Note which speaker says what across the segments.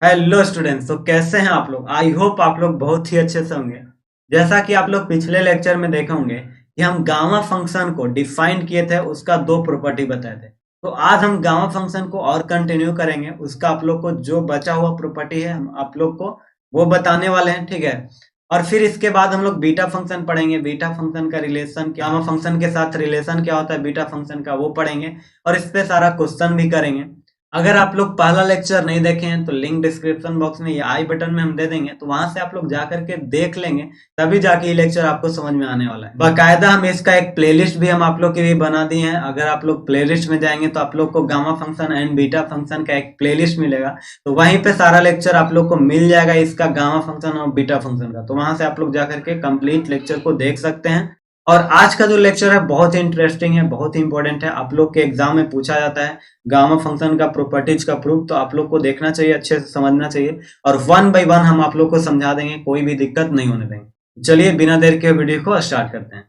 Speaker 1: Hello students, तो कैसे हैं आप लोग। आई होप आप लोग बहुत ही अच्छे से होंगे। जैसा कि आप लोग पिछले लेक्चर में देखे होंगे कि हम गामा फंक्शन को डिफाइन किए थे, उसका दो प्रॉपर्टी बताए थे। तो आज हम गामा फंक्शन को और कंटिन्यू करेंगे। उसका आप लोग को जो बचा हुआ प्रॉपर्टी है हम आप लोग को वो बताने वाले हैं, ठीक है। और फिर इसके बाद हम लोग बीटा फंक्शन पढ़ेंगे। बीटा फंक्शन का रिलेशन गामा फंक्शन के साथ रिलेशन क्या होता है बीटा फंक्शन का, वो पढ़ेंगे और इस पे सारा क्वेश्चन भी करेंगे। अगर आप लोग पहला लेक्चर नहीं देखे हैं तो लिंक डिस्क्रिप्शन बॉक्स में या आई बटन में हम दे देंगे, तो वहां से आप लोग जा करके देख लेंगे, तभी जाके ये लेक्चर आपको समझ में आने वाला है। बाकायदा हम इसका एक प्लेलिस्ट भी हम आप लोग के लिए बना दिए हैं। अगर आप लोग प्लेलिस्ट में जाएंगे तो आप लोग को gamma function and beta function का एक प्लेलिस्ट मिलेगा, तो वहीं पे सारा लेक्चर आप लोग को मिल जाएगा इसका गामा फंक्शन और बीटा फंक्शन का। तो वहां से आप लोग जा करके कंप्लीट लेक्चर को देख सकते हैं। और आज का जो लेक्चर है बहुत ही इंटरेस्टिंग है, बहुत ही इंपॉर्टेंट है। आप लोग के एग्जाम में पूछा जाता है गामा फंक्शन का प्रॉपर्टीज का प्रूफ, तो आप लोग को देखना चाहिए, अच्छे से समझना चाहिए और वन बाय वन हम आप लोग को समझा देंगे, कोई भी दिक्कत नहीं होने देंगे। चलिए बिना देर के वीडियो को स्टार्ट करते हैं।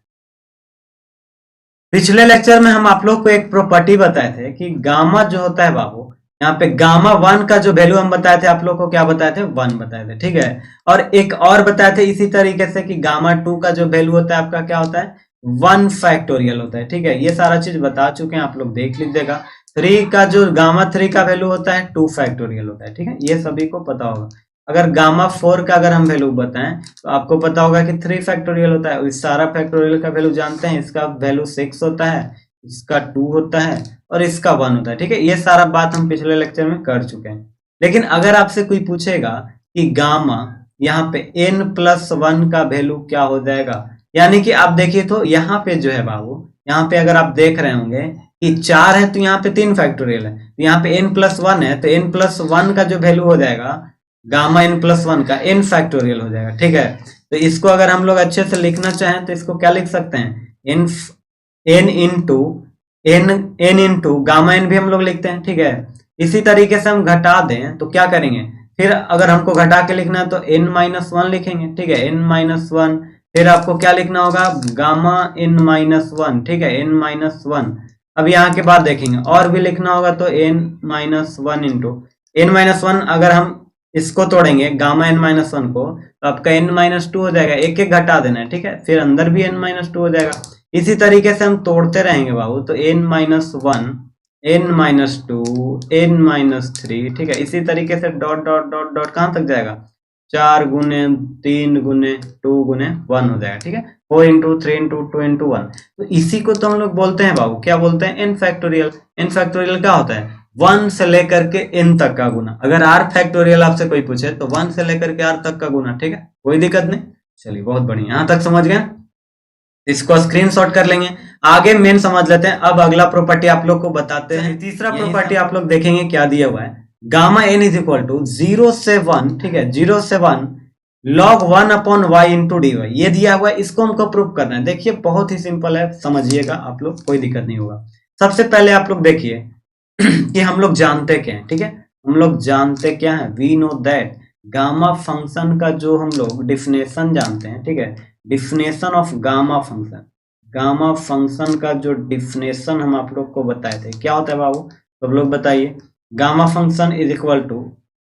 Speaker 1: पिछले लेक्चर में हम आप लोग को एक प्रॉपर्टी बताए थे कि गामा जो होता है बाबू, यहाँ पे गामा वन का जो वैल्यू हम बताए थे, आप लोग को क्या बताए थे, वन बताए थे, ठीक है। और एक और बताए थे इसी तरीके से कि गामा टू का जो वैल्यू होता है आपका क्या होता है, वन फैक्टोरियल होता है, ठीक है। ये सारा चीज बता चुके हैं, आप लोग देख लीजिएगा। थ्री का जो गामा थ्री का वैल्यू होता है टू फैक्टोरियल होता है, ठीक है, ये सभी को पता होगा। अगर गामा फोर का अगर हम वैल्यू बताएं तो आपको पता होगा कि थ्री फैक्टोरियल होता है। इस सारा फैक्टोरियल का वैल्यू जानते हैं, इसका वैल्यू सिक्स होता है, इसका टू होता है और इसका वन होता है, ठीक है। ये सारा बात हम पिछले लेक्चर में कर चुके हैं। लेकिन अगर आपसे कोई पूछेगा कि गामा यहाँ पे n प्लस वन का वैल्यू क्या हो जाएगा, यानी कि आप देखिए तो यहाँ पे जो है बाबू, यहाँ पे अगर आप देख रहे होंगे कि चार है तो यहाँ पे तीन फैक्टोरियल है, तो यहाँ पे n प्लस वन है, तो n प्लस वन का जो वैल्यू हो जाएगा गामा n प्लस वन का n फैक्टोरियल हो जाएगा, ठीक है। तो इसको अगर हम लोग अच्छे से लिखना चाहें तो इसको क्या लिख सकते हैं, n into n into gamma n भी हम लोग लिखते हैं, ठीक है। इसी तरीके से हम घटा दें तो क्या करेंगे, फिर अगर हमको घटा के लिखना है तो n माइनस वन लिखेंगे, ठीक है, n माइनस वन। फिर आपको क्या लिखना होगा, गामा n माइनस वन, ठीक है, n माइनस वन। अब यहाँ के बाद देखेंगे और भी लिखना होगा तो n minus one into n minus one. अगर हम इसको तोड़ेंगे गामा n माइनस वन को तो आपका n माइनस टू हो जाएगा, एक एक घटा देना है, ठीक है। फिर अंदर भी n माइनस टू हो जाएगा। इसी तरीके से हम तोड़ते रहेंगे बाबू, तो n minus one, n minus two, n minus three, ठीक है। इसी तरीके से डॉट डॉट डॉट डॉट कहाँ तक जाएगा, चार गुने तीन गुने टू गुने वन हो जाएगा, ठीक है। Four into three into two into one. तो इसी को तो हम लोग बोलते हैं बाबू, क्या बोलते हैं, एन फैक्टोरियल। एन फैक्टोरियल क्या होता है, वन से लेकर के एन तक का गुना। अगर आर फैक्टोरियल आपसे कोई पूछे तो वन से लेकर के आर तक का गुना, ठीक है, कोई दिक्कत नहीं। चलिए बहुत बढ़िया, यहां तक समझ गए, इसको स्क्रीनशॉट कर लेंगे। आगे मेन समझ लेते हैं। अब अगला प्रॉपर्टी आप लोग को बताते हैं। तीसरा प्रॉपर्टी आप लोग देखेंगे क्या दिया हुआ है, gamma N is equal to zero से वन, ठीक है, जीरो से one log one upon y into d y, ये दिया हुआ है, इसको हमको प्रूव करना है। देखिए बहुत ही सिंपल है, समझिएगा आप लोग, कोई दिक्कत नहीं होगा। सबसे पहले आप लोग देखिए कि हम लोग जानते क्या है, ठीक है, हम लोग जानते क्या है, we know that gamma function का जो हम लोग डिफिनेशन जानते हैं, ठीक है, definition of gamma function. Gamma function का जो डिफिनेशन हम आप लोग को बताए थे क्या होता है बाबू, तो आप लोग बताइए। Gamma function is equal to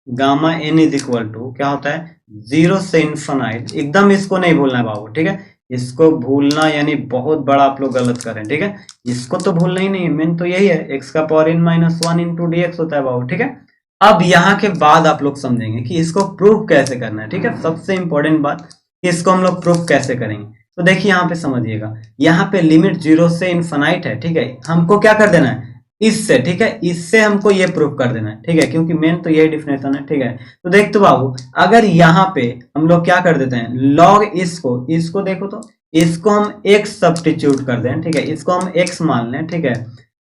Speaker 1: gamma N is equal to क्या होता है, जीरो से इन्फिनाइट। एकदम इसको नहीं भूलना है बाबू, ठीक है, इसको भूलना यानी बहुत बड़ा आप लोग गलत करें, ठीक है। इसको तो भूलना ही नहीं, मेन तो यही है, एक्स का power n minus one into D x होता है बाबू, ठीक है। अब यहाँ के बाद आप लोग समझेंगे कि इसको प्रूव कैसे करना है, ठीक है। सबसे इंपॉर्टेंट बात कि इसको हम लोग प्रूव कैसे करेंगे, तो देखिए यहाँ पे समझिएगा, यहाँ पे लिमिट जीरो से इन्फिनाइट है, ठीक है। हमको क्या कर देना है, इससे, ठीक है, इससे हमको ये प्रूव कर देना है, ठीक है, क्योंकि मेन तो यही डिफिनेशन है, ठीक है। तो देख तो बाबू, अगर यहाँ पे हम लोग क्या कर देते हैं, लॉग इसको देखो तो इसको हम x सब्स्टिट्यूट कर दें, ठीक है, इसको हम x मान लें, ठीक है।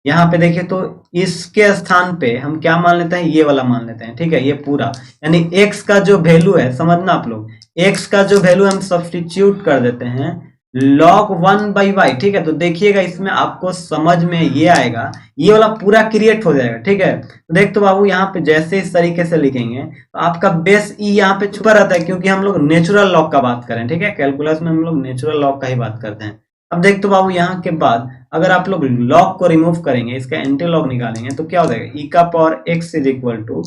Speaker 1: यहाँ पे देखिए तो इसके स्थान पे हम क्या मान लेते हैं, ये वाला मान लेते हैं, ठीक है, ये पूरा, यानी x का जो वैल्यू है, समझना आप लोग, x का जो वैल्यू हम सब्स्टिट्यूट कर देते हैं log वन बाई वाई, ठीक है। तो देखिएगा इसमें आपको समझ में ये आएगा, ये वाला पूरा क्रिएट हो जाएगा, ठीक है। तो देख तो बाबू यहाँ पे जैसे इस तरीके से लिखेंगे तो आपका बेस ई यहाँ पे छुपा रहता है, क्योंकि हम लोग नेचुरल लॉग का बात करें, ठीक है, कैलकुलस में हम लोग नेचुरल लॉग का ही बात करते हैं। अब देख तो बाबू यहाँ के बाद अगर आप लोग लॉग को रिमूव करेंगे, इसका एंटी लॉग निकालेंगे तो क्या हो जाएगा, ई का power x is equal to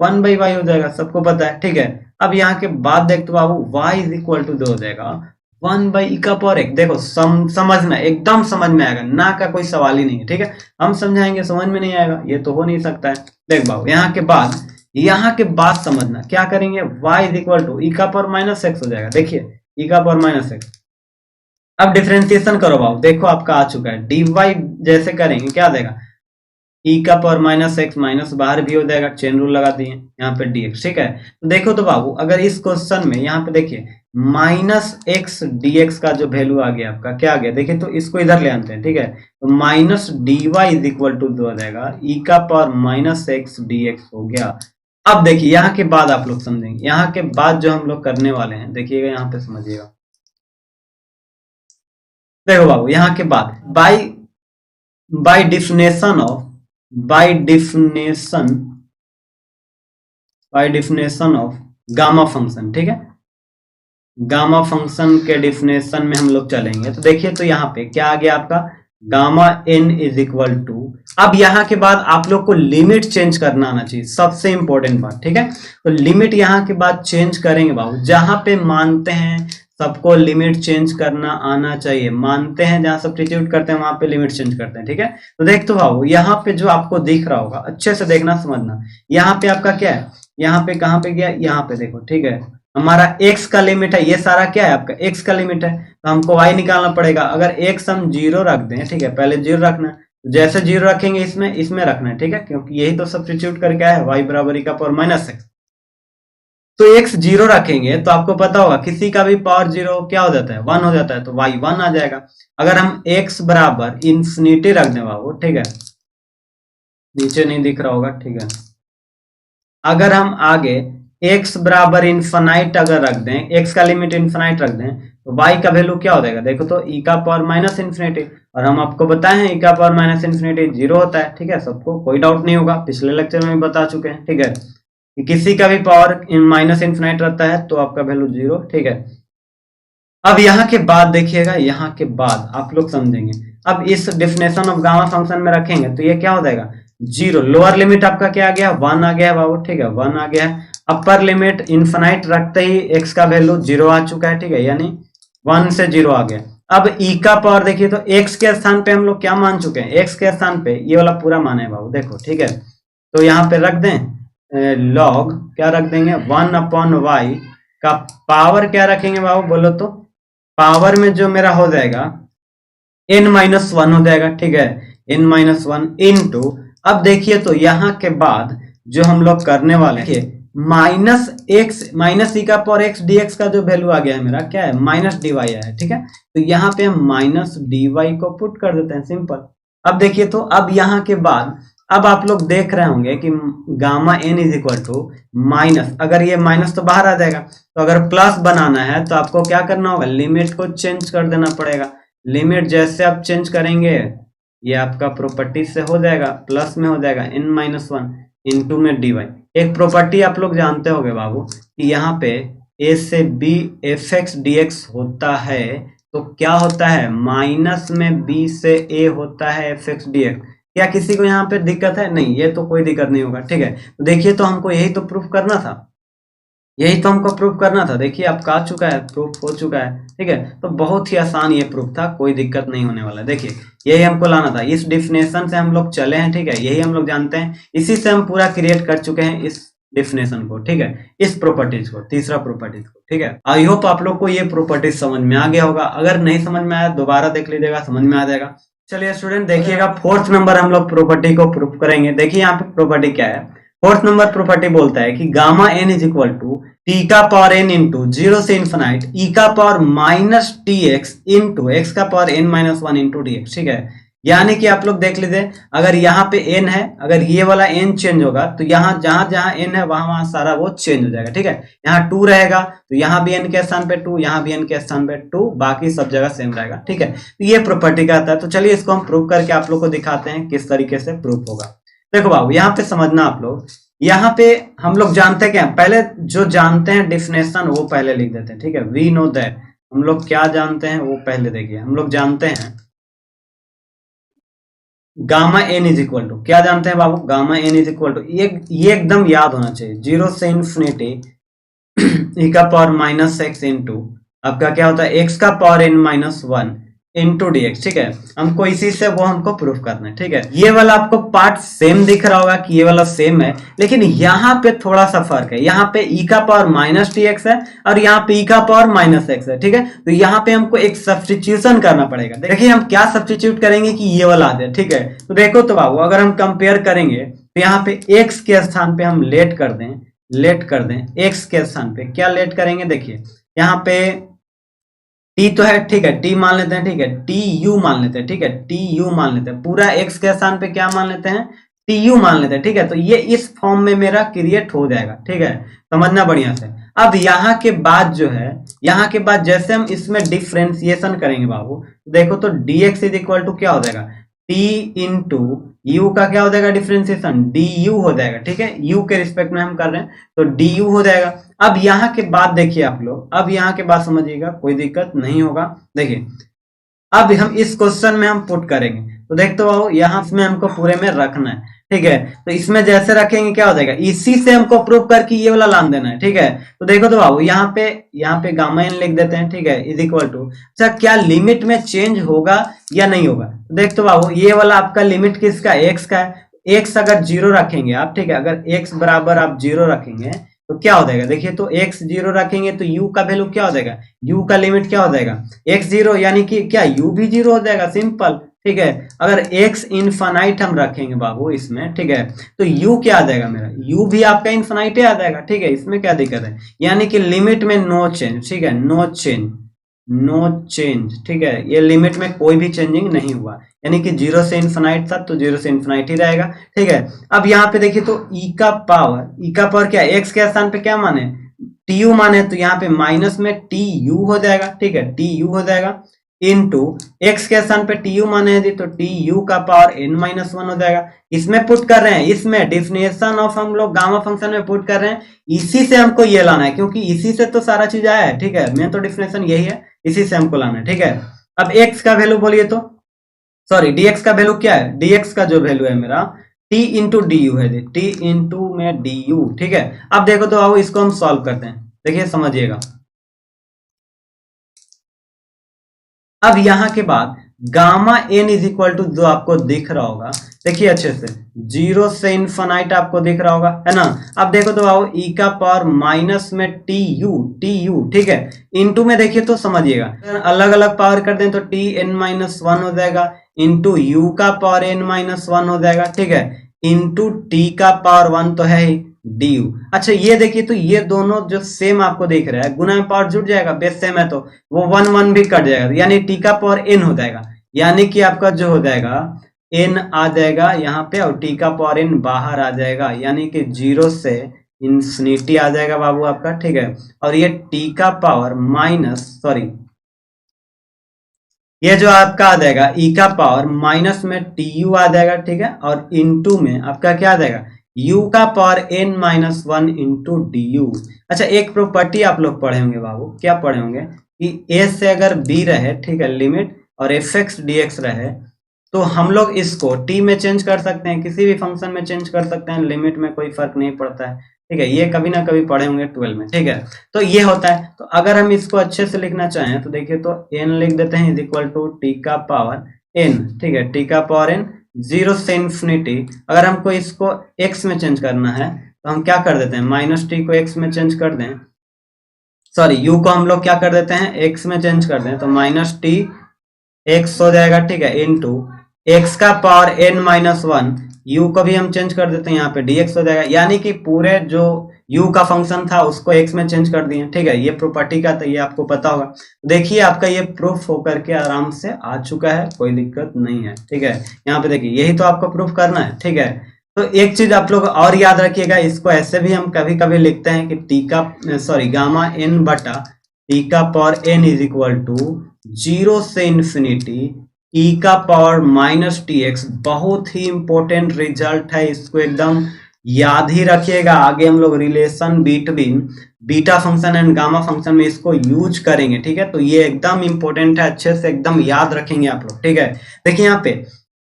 Speaker 1: 1/y हो जाएगा, सबको पता है, ठीक है। अब यहाँ के बाद देखते बाबू y इज इक्वल टू 2 हो जाएगा 1/e⁴x। देखो समझना, एकदम समझ में आएगा, ना का कोई सवाल ही नहीं है, ठीक है। हम समझाएंगे समझ में नहीं आएगा, ये तो हो नहीं सकता है। देख बाबू यहाँ के बाद समझना क्या करेंगे, y is equal to e⁻x हो जाएगा। देखिए e⁻x, अब डिफरेंशिएशन करो बाबू, देखो आपका आ चुका है। dy जैसे करेंगे क्या देगा, e⁻x माइनस बाहर भी हो जाएगा, चेन रूल लगा दिए यहाँ पे dx, ठीक है। तो देखो तो बाबू अगर इस क्वेश्चन में यहाँ पे देखिए -x dx का जो वैल्यू आ गया आपका, क्या आ गया देखिए, तो इसको इधर ले आते हैं, ठीक है। तो -dy इज इक्वल टू 2 हो जाएगा e⁻x dx हो गया। अब देखिए यहाँ के बाद आप लोग समझेंगे, यहाँ के बाद जो हम लोग करने वाले हैं, देखिएगा यहाँ पे समझिएगा। देखो बाबू यहाँ के बाद by definition of gamma function, ठीक है। गामा फंक्शन के डिफिनेशन में हम लोग चलेंगे। तो देखिए तो यहाँ पे क्या आ गया आपका, gamma n is equal to, अब यहाँ के बाद आप लोग को लिमिट चेंज करना आना चाहिए, सबसे इंपॉर्टेंट बात, ठीक है। तो लिमिट यहाँ के बाद चेंज करेंगे बाबू, जहां पे मानते हैं सबको लिमिट चेंज करना आना चाहिए, मानते हैं जहां सब्स्टिट्यूट करते हैं वहां पे लिमिट चेंज करते हैं, ठीक है। तो देख तो बाबू यहाँ पे जो आपको दिख रहा होगा, अच्छे से देखना समझना, यहाँ पे आपका क्या है, यहाँ पे कहाँ पे गया, यहाँ पे देखो, ठीक है। हमारा x का लिमिट है, ये सारा क्या है आपका x का लिमिट है, तो हमको y निकालना पड़ेगा। अगर x हम 0 रख दें, ठीक है, पहले 0 रखना है, जैसे 0 रखेंगे इसमें रखना है, ठीक है, क्योंकि यही तो सब्स्टिट्यूट करके आया है, y बराबर e⁻x। तो x 0 रखेंगे तो आपको पता होगा किसी का भी पावर 0 क्या हो जाता है, 1 हो जाता है, तो y 1 आ जाएगा। अगर हम x बराबर इंफिनिटी रख दें बाबू, ठीक है, नीचे नहीं दिख रहा होगा, ठीक है। अगर हम आगे x बराबर इन्फिनाइट अगर रख दें, x का लिमिट इन्फिनाइट रख दें, तो y का वैल्यू क्या हो जाएगा, देखो तो e⁻∞, और हम आपको बताए हैं e⁻∞ 0 होता है, ठीक है, सबको कोई डाउट नहीं होगा, पिछले लेक्चर में भी बता चुके हैं, ठीक है। कि किसी का भी पावर -∞ रहता है तो आपका वैल्यू 0, ठीक है। अब यहाँ के बाद देखिएगा, यहाँ के बाद आप लोग समझेंगे, अब इस डिफिनेशन ऑफ गामा फंक्शन में रखेंगे तो ये क्या हो जाएगा, 0। लोअर लिमिट आपका क्या आ गया, 1 आ गया बाबू, ठीक है, 1 आ गया है। अपर लिमिट इन्फिनाइट रखते ही x का वैल्यू 0 आ चुका है, ठीक है, यानी 1 से 0 आ गया। अब e का पावर देखिए, तो x के स्थान पे हम लोग क्या मान चुके हैं, x के स्थान पे ये वाला पूरा माना है बाबू, देखो, ठीक है। तो यहाँ पे रख दें लॉग, क्या रख देंगे, 1/y का पावर क्या रखेंगे बाबू, बोलो तो पावर में जो मेरा हो जाएगा n-1 हो जाएगा, ठीक है, n-1 इनटू, अब देखिए तो यहाँ के बाद जो हम लोग करने वाले हैं, -e⁻x dx का जो वैल्यू आ गया है मेरा, क्या है, -dy आया है, ठीक है। तो यहाँ पे हम -dy को पुट कर देते हैं, सिंपल। अब देखिए तो अब यहाँ के बाद अब आप लोग देख रहे होंगे कि gamma n is equal to minus, अगर ये माइनस तो बाहर आ जाएगा, तो अगर प्लस बनाना है तो आपको क्या करना होगा, लिमिट को चेंज कर देना पड़ेगा। लिमिट जैसे आप चेंज करेंगे ये आपका प्रॉपर्टी से हो जाएगा, प्लस में हो जाएगा n-1 इनटू में dy। एक प्रॉपर्टी आप लोग जानते होंगे बाबू कि यहाँ पे a से b fx dx होता है, तो क्या होता है, माइनस में b से a होता है fx dx। क्या किसी को यहाँ पे दिक्कत है, नहीं, ये तो कोई दिक्कत नहीं होगा, ठीक है। तो देखिए तो हमको यही तो प्रूफ करना था, देखिए आपका आ चुका है, प्रूफ हो चुका है, ठीक है। तो बहुत ही आसान ये प्रूफ था, कोई दिक्कत नहीं होने वाला। देखिए यही हमको लाना था, इस डिफिनेशन से हम लोग चले हैं, ठीक है, यही हम लोग जानते हैं, इसी से हम पूरा क्रिएट कर चुके हैं इस डिफिनेशन को, ठीक है, इस प्रॉपर्टीज को, तीसरा प्रॉपर्टीज को, ठीक है। आई होप आप लोग को ये प्रॉपर्टीज समझ में आ गया होगा, अगर नहीं समझ में आया दोबारा देख लीजिएगा, समझ में आ जाएगा। चलिए स्टूडेंट देखिएगा, 4th नंबर हम लोग प्रॉपर्टी को प्रूफ करेंगे। देखिए यहाँ पे प्रॉपर्टी क्या है, 4th नंबर प्रॉपर्टी बोलता है कि gamma n is equal to t का पावर n इंटू 0 से इन्फिनाइट e का पावर -tx इंटू x का पावर n-1 इंटू dx, ठीक है। यानी कि आप लोग देख लीजिए, अगर यहाँ पे n है, अगर ये वाला n चेंज होगा तो यहाँ जहां जहां n है वहां सारा वो चेंज हो जाएगा, ठीक है। यहाँ 2 रहेगा तो यहाँ भी n के स्थान पे 2, यहाँ भी n के स्थान पे 2, बाकी सब जगह सेम रहेगा, ठीक है। तो ये प्रॉपर्टी कहता है। तो चलिए इसको हम प्रूव करके आप लोग को दिखाते हैं किस तरीके से प्रूफ होगा। देखो बाबू यहाँ पे समझना आप लोग, यहाँ पे हम लोग जानते हैं क्या, पहले जो जानते हैं डिफिनेशन वो पहले लिख देते हैं, ठीक है। वी नो दैट, हम लोग क्या जानते हैं वो पहले देखिए। हम लोग जानते हैं gamma N is equal to क्या जानते हैं बाबू, gamma N is equal to ये एकदम याद होना चाहिए, 0 से इन्फिनिटी e का पावर माइनस एक्स इंटू आपका क्या होता है एक्स का power n minus one into D X. ठीक है, हमको इसी से वो हमको प्रूफ करना है। ठीक है, ये वाला आपको पार्ट सेम दिख रहा होगा कि ये वाला सेम है, लेकिन यहाँ पे थोड़ा सा फर्क है। यहाँ पे e का पावर माइनस टी एक्स है और यहाँ पे e का पावर माइनस एक्स है। ठीक है, तो यहाँ पे हमको एक सब्स्टिट्यूशन करना पड़ेगा। देखिए हम क्या सब्स्टिट्यूट करेंगे कि ये वाला आ जाए। ठीक है, तो देखो तो बाबू अगर हम कंपेयर करेंगे तो यहाँ पे x के स्थान पे हम लेट कर दें x के स्थान पे क्या लेट करेंगे, देखिए यहाँ पे t तो है, ठीक है, t मान लेते हैं, ठीक है, टी यू मान लेते हैं, ठीक है, टी यू मान लेते हैं, पूरा x के स्थान पे क्या मान लेते हैं, टी यू मान लेते हैं। ठीक है, तो ये इस फॉर्म में मेरा क्रिएट हो जाएगा। ठीक है, समझना बढ़िया से। अब यहाँ के बाद जो है, यहाँ के बाद जैसे हम इसमें डिफ्रेंसिएशन करेंगे बाबू, देखो तो dx इज इक्वल टू क्या हो जाएगा, t इंटू यू का क्या हो जाएगा डिफ्रेंसिएशन, डी यू हो जाएगा। ठीक है, यू के रिस्पेक्ट में हम कर रहे हैं तो डी यू हो जाएगा। अब यहाँ के बाद देखिए आप लोग, अब यहाँ के बाद समझिएगा, कोई दिक्कत नहीं होगा। देखिए अब हम इस क्वेश्चन में हम पुट करेंगे तो देखते हो यहाँ में हमको पूरे में रखना है। ठीक है, तो इसमें जैसे रखेंगे क्या हो जाएगा, इसी से हमको प्रूव करके ये वाला लान देना है। ठीक है, तो देखो तो बाबू यहाँ पे गामा एन लिख देते हैं। ठीक है, इज इक्वल टू, अच्छा क्या लिमिट में चेंज होगा या नहीं होगा, तो देख तो बाबू ये वाला आपका लिमिट किसका, एक्स का है। एक्स अगर जीरो रखेंगे आप, ठीक है, अगर एक्स बराबर आप जीरो रखेंगे तो क्या हो जाएगा, देखिए तो x जीरो रखेंगे तो u का वैल्यू क्या हो जाएगा, u का लिमिट क्या हो जाएगा x जीरो, यानी कि क्या u भी जीरो हो जाएगा, सिंपल। ठीक है, अगर x इनफाइनाइट हम रखेंगे बाबू इसमें, ठीक है, तो u क्या आ जाएगा मेरा, u भी आपका इनफाइनाइट आ जाएगा। ठीक है, इसमें क्या दिक्कत है, यानी कि लिमिट में नो चेंज। ठीक है, नो चेंज। ठीक है, ये लिमिट में कोई भी चेंजिंग नहीं हुआ, यानी कि जीरो से इन्फिनाइट था तो जीरो से इन्फिनाइट ही रहेगा। ठीक है, अब यहाँ पे देखिए तो ई का पावर क्या, एक्स के स्थान पे क्या माने, टी यू माने, तो यहाँ पे माइनस में टी यू हो जाएगा। ठीक है, टी यू हो जाएगा इनटू एक्स के स्थान पे टी यू माने यदि तो टी यू का पावर n माइनस वन हो जाएगा। इसमें पुट कर रहे हैं, इसमें डिफिनेशन ऑफ हम लोग गामा फंक्शन में पुट कर रहे हैं, इसी से हमको ये लाना है क्योंकि इसी से तो सारा चीज आया है। ठीक है, मेन तो डिफिनेशन यही है, इसी से हमको लाना है। ठीक है, अब x का वैल्यू बोलिए तो, सॉरी dx का वैल्यू क्या है, dx का जो वैल्यू है मेरा t इंटू डी यू है, t इंटू में डी यू। ठीक है, अब देखो तो आओ इसको हम सॉल्व करते हैं, देखिए समझिएगा। अब यहाँ के बाद gamma N is equal to जो आपको दिख रहा होगा, देखिए अच्छे से, जीरो से इनफाइनाइट आपको दिख रहा होगा, है ना। अब देखो तो आओ ई का पावर माइनस में टी यू, ठीक है, इनटू में देखिए तो समझिएगा, अलग अलग पावर कर दें तो टी एन माइनस वन हो जाएगा, इंटू यू का पावर एन माइनस वन हो जाएगा। ठीक है, इंटू टी का पावर वन तो है ही डी यू। अच्छा ये देखिए तो ये दोनों जो सेम आपको दिख रहा है, गुना में पावर जुड़ जाएगा, बेस सेम है तो वो वन वन भी कट जाएगा, यानी टी का पावर एन हो जाएगा, यानी कि आपका जो हो जाएगा एन आ जाएगा यहाँ पे और टी का पावर एन बाहर आ जाएगा, यानी कि जीरो से इंफिनिटी आ जाएगा बाबू आपका। ठीक है, और ये टी का पावर माइनस, सॉरी ये जो आपका आ जाएगा ई का पावर माइनस में टी यू आ जाएगा। ठीक है, और इनटू में आपका क्या आ जाएगा, u का power n minus one into D you. अच्छा एक प्रॉपर्टी आप लोग पढ़े होंगे बाबू, क्या पढ़े होंगे कि a से अगर b रहे, ठीक है, लिमिट और एफ एक्स डी एक्स रहे तो हम लोग इसको t में चेंज कर सकते हैं, किसी भी फंक्शन में चेंज कर सकते हैं, लिमिट में कोई फर्क नहीं पड़ता है। ठीक है, ये कभी ना कभी पढ़े होंगे 12 में। ठीक है, तो ये होता है। तो अगर हम इसको अच्छे से लिखना चाहें तो देखिए तो n लिख देते हैं इज इक्वल टू टी का पावर n। ठीक है, टी का पावर n जीरो से इन्फिनिटी, अगर हमको इसको x में चेंज करना है तो हम क्या कर देते हैं, माइनस टी को x में चेंज कर दें, सॉरी u को हम लोग क्या कर देते हैं x में चेंज कर दें तो माइनस टी x हो जाएगा। ठीक है, इनटू x का power n minus one, u को भी हम चेंज कर देते हैं, यहाँ पे dx हो जाएगा, यानी कि पूरे जो u का फंक्शन था उसको x में चेंज कर दिए। ठीक है, ये प्रॉपर्टी का तो ये आपको पता होगा। देखिए आपका ये प्रूफ होकर के आराम से आ चुका है, कोई दिक्कत नहीं है। ठीक है, यहाँ पे देखिए यही तो आपको प्रूफ करना है। ठीक है, तो एक चीज आप लोग और याद रखिएगा, इसको ऐसे भी हम कभी कभी लिखते हैं कि टी का सॉरी गामा एन बटा टी का power n is equal to zero से इन्फिनिटी ई का पावर माइनस टी एक्स। बहुत ही इंपॉर्टेंट रिजल्ट है, इसको एकदम याद ही रखिएगा। आगे हम लोग relation between beta function and gamma function में इसको यूज करेंगे। ठीक है, तो ये एकदम इंपॉर्टेंट है, अच्छे से एकदम याद रखेंगे आप लोग। ठीक है, देखिए यहाँ पे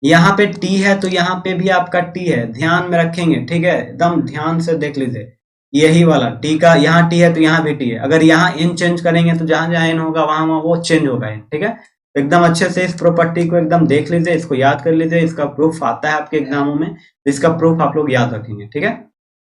Speaker 1: यहाँ पे टी है तो यहाँ पे भी आपका टी है, ध्यान में रखेंगे, ठीक है, एकदम ध्यान से देख लीजिए, यही वाला टी का यहाँ टी है तो यहाँ भी टी है। अगर यहाँ इन चेंज करेंगे तो जहां जहां इन होगा वहां वहां वो चेंज होगा इन, ठीक है। तो एकदम अच्छे से इस प्रॉपर्टी को एकदम देख लीजिए, इसको याद कर लीजिए, इसका प्रूफ आता है आपके एग्जामों में, इसका प्रूफ आप लोग याद रखेंगे, ठीक है।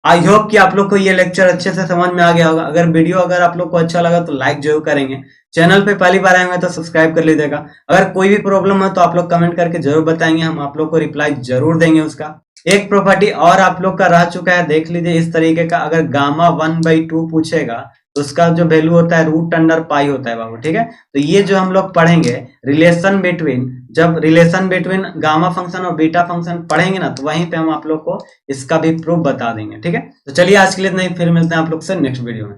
Speaker 1: आई होप कि आप लोग को ये लेक्चर अच्छे से समझ में आ गया होगा। अगर वीडियो अगर आप लोग को अच्छा लगा तो लाइक जरूर करेंगे, चैनल पे पहली बार आए हुए तो सब्सक्राइब कर लीजिएगा। अगर कोई भी प्रॉब्लम है तो आप लोग कमेंट करके जरूर बताएंगे, हम आप लोग को रिप्लाई जरूर देंगे उसका। एक प्रॉपर्टी और आप लोग का रह चुका है, देख लीजिए इस तरीके का, अगर गामा 1/2 पूछेगा तो उसका जो वैल्यू होता है √अंडर पाई होता है बाबू, ठीक है। तो ये जो हम लोग पढ़ेंगे रिलेशन बिटवीन, जब रिलेशन बिटवीन गामा फंक्शन और बीटा फंक्शन पढ़ेंगे ना, तो वहीं पे हम आप लोग को इसका भी प्रूफ बता देंगे, ठीक है। तो चलिए आज के लिए नहीं, फिर मिलते हैं आप लोग से नेक्स्ट वीडियो में।